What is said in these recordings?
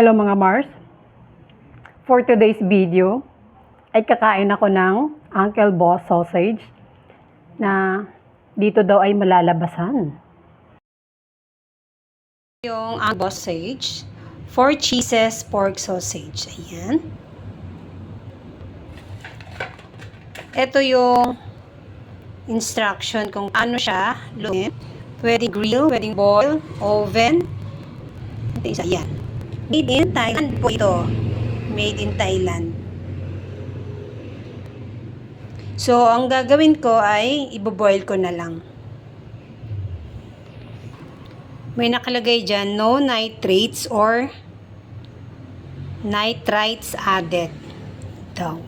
Hello mga Mars. For today's video, ay kakain ako ng Uncle Boss sausage na dito daw ay malalabasan. Yung Uncle Boss sausage, 4 cheeses pork sausage. Ayan. Ito yung instruction kung paano siya lutuin. Pwedeng grill, pwedeng boil, oven. Ito isa, yan. Made in Thailand po ito. Made in Thailand. So, ang gagawin ko ay iboboil ko na lang. May nakalagay dyan, no nitrates or nitrites added daw.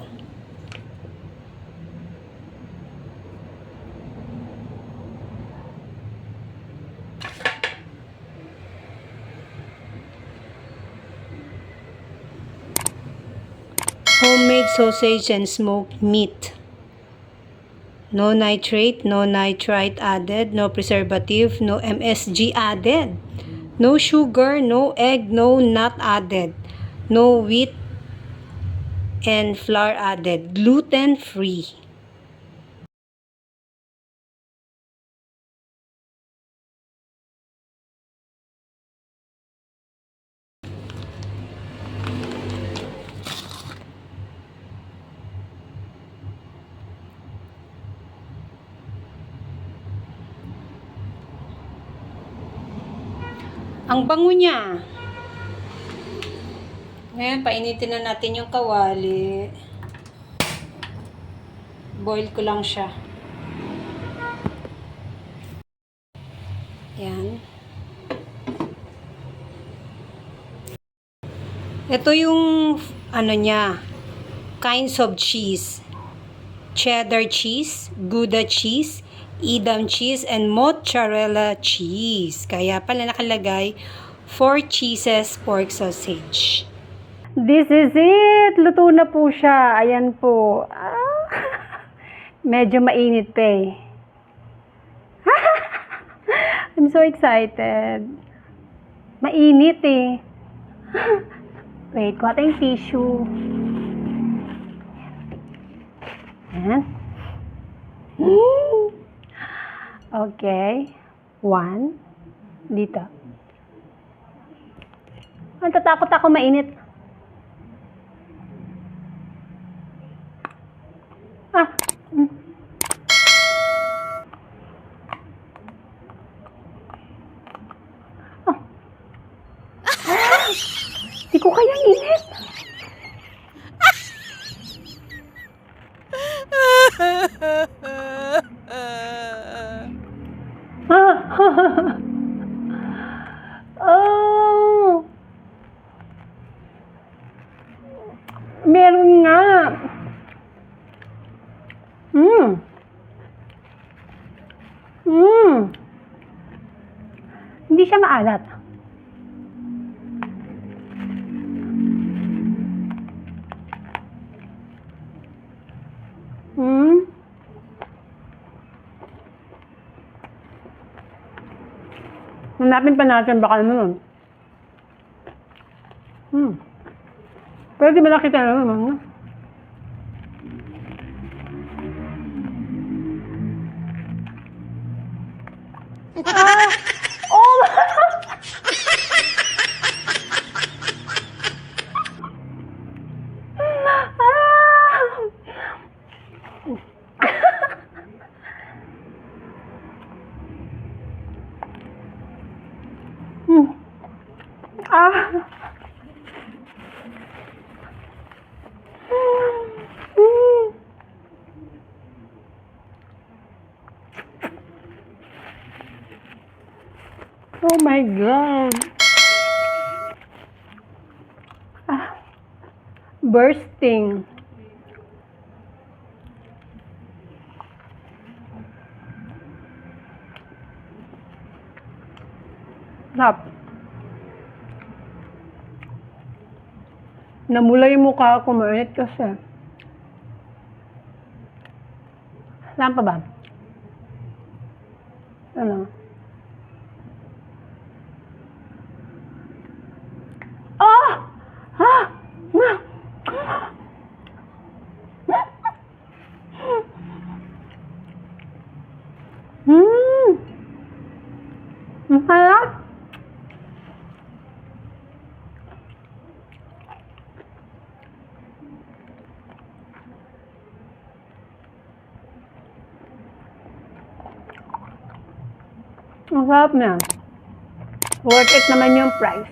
Homemade sausage and smoked meat. No nitrate, no nitrite added, no preservative, no MSG added. No sugar, no egg, no nut added. No wheat and flour added. Gluten free. Ang bango niya. Ngayon, painitin na natin yung kawali. Boil ko lang siya. Yan. Ito yung, ano niya, kinds of cheese. Cheddar cheese, Gouda cheese, Edam cheese, and mozzarella cheese. Kaya pala nakalagay 4 cheeses pork sausage. This is it! Luto na po siya. Ayan po. Medyo mainit pa eh. I'm so excited. Mainit eh. Wait, kuha tayong tissue. Ayan. Okay. 1. Dito. Ang tatakot ako mainit. Di ko kaya init. Oh. Meron nga. Hindi siya maalat. Hanapin pa natin baka naman. Pwede ba nakita naman? Oh! Oh my God. Bursting. Sarap. Namula yung mukha ko, mainit kasi. Saan pa ba? Ano? Ah! Ah! Mmm! Ang sarap! Ang sarap niya. Worth it naman yung price.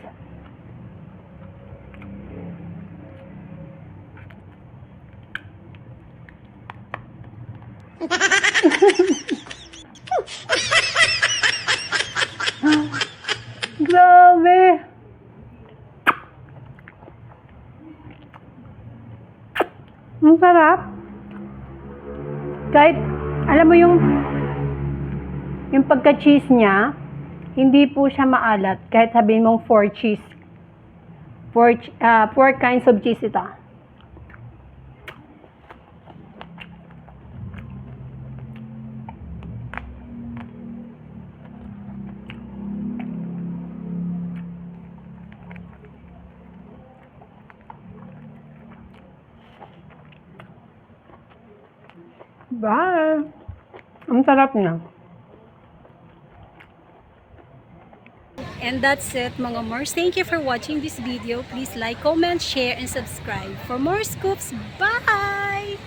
Grabe! Ang sarap. Kahit, alam mo yung pagka-cheese niya, hindi po siya maalat. Kahit sabihin mong 4 cheese. 4 kinds of cheese ito. Bye! Ang sarap niya. And that's it, mga Mars. Thank you for watching this video. Please like, comment, share, and subscribe for more scoops. Bye!